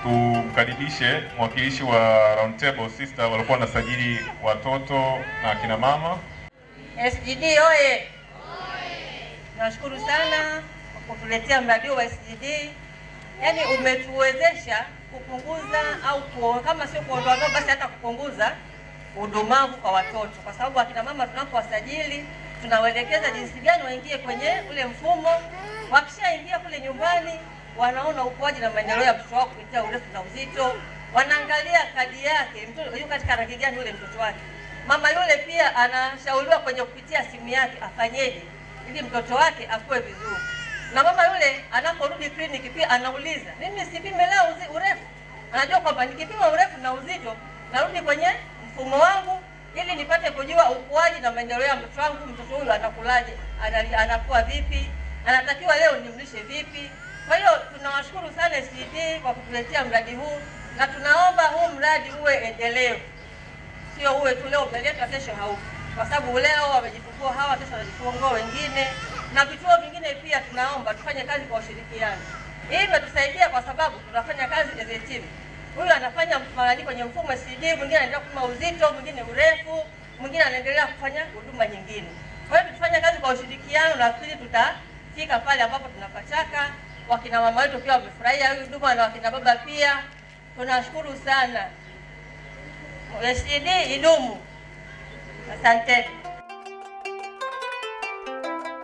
tumkaribishe mwakilishi wa Round Table Sister walikuwa wanasajili watoto na akina mama. SGD oye! Nashukuru sana kwa kutuletea mradi wa SGD. Yaani umetuwezesha kupunguza au kama sio kuondoa basi hata kupunguza udumavu kwa watoto, kwa sababu akina mama tunapowasajili tunawaelekeza jinsi gani waingie kwenye ule mfumo. Wakishaingia kule nyumbani, wanaona ukuaji na maendeleo ya mtoto wao kupitia urefu na uzito, wanaangalia kadi yake, mtoto yuko katika rangi gani yule mtoto wake. Mama yule pia anashauriwa kwenye kupitia simu yake afanyeje ili mtoto wake akue vizuri. Na mama yule anaporudi kliniki pia anauliza, mimi sipime leo urefu? Anajua kwamba nikipima urefu na uzito narudi kwenye mfumo wangu ili nipate kujua ukuaji na maendeleo ya mtoto wangu. Mtoto huyu anakulaje, anakuwa vipi, anatakiwa leo nimlishe vipi. Kwa hiyo tunawashukuru sana SGD kwa kutuletea mradi huu, na tunaomba huu mradi uwe endelevu, sio uwe tu leo umeletwa kesho haupo, kwa sababu leo wamejifungua hawa, kesho wanajifungua wengine, na vituo vingine pia tunaomba tufanye kazi kwa ushirikiano. Hii imetusaidia kwa sababu tunafanya kazi as a team. Huyu anafanya mradi kwenye mfumo SGD, mwingine anaendelea kupima uzito, mwingine urefu, mwingine anaendelea kufanya huduma nyingine. Kwa hiyo tukifanya kazi kwa ushirikiano, nafikiri tutafika pale ambapo tunapataka. Wakina mama wetu pia wamefurahia hii huduma na wakina baba pia. Tunashukuru sana. SGD idumu. Asante.